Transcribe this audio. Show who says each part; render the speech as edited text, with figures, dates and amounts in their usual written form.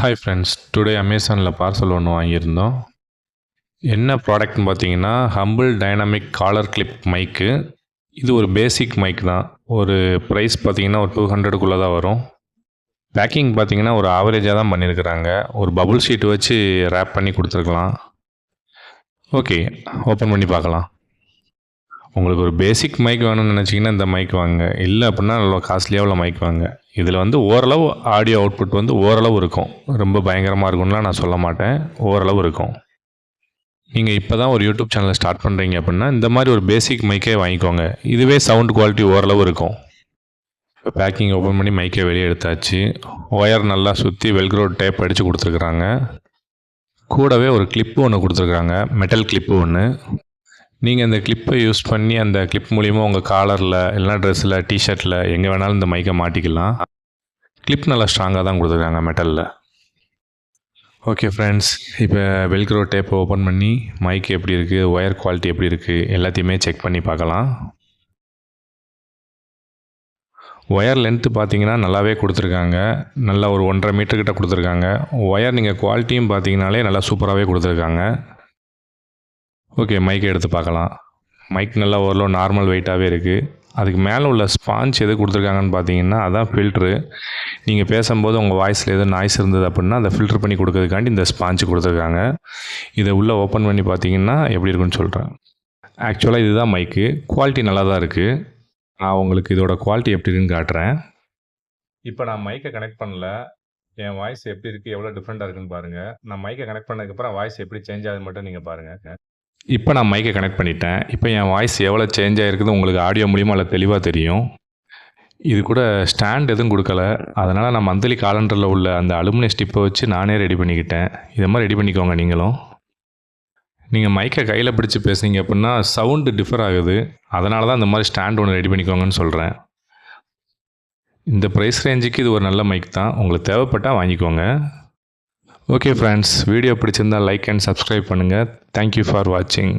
Speaker 1: Hi friends, today அமேசானில் parcel ஒன்று வாங்கியிருந்தோம். என்ன ப்ராடக்ட்னு பார்த்தீங்கன்னா, ஹம்பிள் டைனாமிக் காலர் கிளிப் மைக்கு. இது ஒரு பேசிக் மைக் தான். ஒரு ப்ரைஸ் பார்த்தீங்கன்னா ஒரு 200க்குள்ளே தான் வரும். பேக்கிங் பார்த்தீங்கன்னா ஒரு ஆவரேஜாக தான் பண்ணியிருக்கிறாங்க. ஒரு பபுள் ஷீட் வச்சு ரேப் பண்ணி கொடுத்துருக்கலாம். ஓகே, ஓப்பன் பண்ணி பார்க்கலாம். உங்களுக்கு ஒரு பேசிக் மைக் வேணும்னு நினச்சிங்கன்னா இந்த மைக் வாங்க. இல்லை அப்படின்னா நல்லா காஸ்ட்லியாக உள்ள மைக் வாங்க. இதில் ஓரளவு ஆடியோ அவுட்புட் ஓரளவு இருக்கும். ரொம்ப பயங்கரமாக இருக்கும்லாம் நான் சொல்ல மாட்டேன். ஓரளவு இருக்கும். நீங்கள் இப்போ தான் ஒரு யூடியூப் சேனலை ஸ்டார்ட் பண்ணுறீங்க அப்படின்னா இந்த மாதிரி ஒரு பேசிக் மைக்கே வாங்கிக்கோங்க. இதுவே சவுண்ட் குவாலிட்டி ஓரளவு இருக்கும். இப்போ பேக்கிங் ஓப்பன் பண்ணி மைக்கை வெளியே எடுத்தாச்சு. ஒயர் நல்லா சுற்றி வெல்க்ரோ டேப் அடித்து கொடுத்துருக்குறாங்க. கூடவே ஒரு கிளிப்பு ஒன்று கொடுத்துருக்குறாங்க, மெட்டல் கிளிப்பு ஒன்று. நீங்கள் இந்த கிளிப்பை யூஸ் பண்ணி அந்த கிளிப் மூலிமா உங்கள் காலரில் இல்லைனா ட்ரெஸ்ஸில் டிஷர்ட்டில் எங்கே வேணாலும் இந்த மைக்கை மாட்டிக்கலாம். கிளிப் நல்லா ஸ்ட்ராங்காக தான் கொடுத்துருக்காங்க மெட்டலில். ஓகே ஃப்ரெண்ட்ஸ், இப்போ வெல்க்ரோ டேப்பை ஓப்பன் பண்ணி மைக் எப்படி இருக்குது, ஒயர் குவாலிட்டி எப்படி இருக்குது எல்லாத்தையுமே செக் பண்ணி பார்க்கலாம். ஒயர் லென்த்து பார்த்தீங்கன்னா நல்லாவே கொடுத்துருக்காங்க. நல்லா ஒரு 1.5 மீட்டர் கிட்ட கொடுத்துருக்காங்க. ஒயர் நீங்கள் குவாலிட்டியும் பார்த்தீங்கனாலே நல்லா சூப்பராகவே கொடுத்துருக்காங்க. ஓகே, மைக்கை எடுத்து பார்க்கலாம். மைக் நல்லா ஓரளவு நார்மல் வெயிட்டாகவே இருக்குது. அதுக்கு மேலே உள்ள ஸ்பாஞ்ச் எது கொடுத்துருக்காங்கன்னு பார்த்தீங்கன்னா அதான் ஃபில்ட்ரு. நீங்கள் பேசும்போது உங்கள் வாய்ஸில் எதுவும் நாய்ஸ் இருந்தது அப்படின்னா அதை ஃபில்ட்ரு பண்ணி கொடுக்கறதுக்காண்டி இந்த ஸ்பாஞ்சு கொடுத்துருக்காங்க. இதை உள்ளே ஓப்பன் பண்ணி பார்த்தீங்கன்னா எப்படி இருக்குன்னு சொல்கிறேன். ஆக்சுவலாக இதுதான் மைக்கு. குவாலிட்டி நல்லா தான் இருக்குது. நான் உங்களுக்கு இதோட குவாலிட்டி எப்படி இருக்குன்னு காட்டுறேன். இப்போ நான் மைக்கை கனெக்ட் பண்ணல. என் வாய்ஸ் எப்படி இருக்குது, எவ்வளோ டிஃப்ரெண்ட்டாக இருக்குன்னு பாருங்கள். நான் மைக்கை கனெக்ட் பண்ணதுக்கப்புறம் வாய்ஸ் எப்படி சேஞ்ச் ஆகுது மட்டும் நீங்கள் பாருங்கள். இப்போ நான் மைக்கை கனெக்ட் பண்ணிட்டேன். இப்போ என் வாய்ஸ் எவ்வளோ சேஞ்ச் ஆகிருக்குது உங்களுக்கு ஆடியோ மூலிமா அதில் தெளிவாக தெரியும். இது கூட ஸ்டாண்ட் எதுவும் கொடுக்கல. அதனால் நான் மந்த்லி காலண்டரில் உள்ள அந்த அலுமினியம் ஸ்டிப்பை வச்சு நானே ரெடி பண்ணிக்கிட்டேன். இதை மாதிரி ரெடி பண்ணிக்கோங்க நீங்களும். நீங்கள் மைக்கை கையில் பிடிச்சி பேசுனீங்க அப்படின்னா சவுண்டு டிஃபர் ஆகுது. அதனால தான் இந்த மாதிரி ஸ்டாண்ட் ஒன்று ரெடி பண்ணிக்கோங்கன்னு சொல்கிறேன். இந்த ப்ரைஸ் ரேஞ்சுக்கு இது ஒரு நல்ல மைக் தான். உங்களுக்கு தேவைப்பட்டால் வாங்கிக்கோங்க. ஓகே ஃப்ரெண்ட்ஸ், வீடியோ பிடிச்சிருந்தால் லைக் அண்ட் சப்ஸ்கிரைப் பண்ணுங்கள். தேங்க்யூ ஃபார் வாட்சிங்.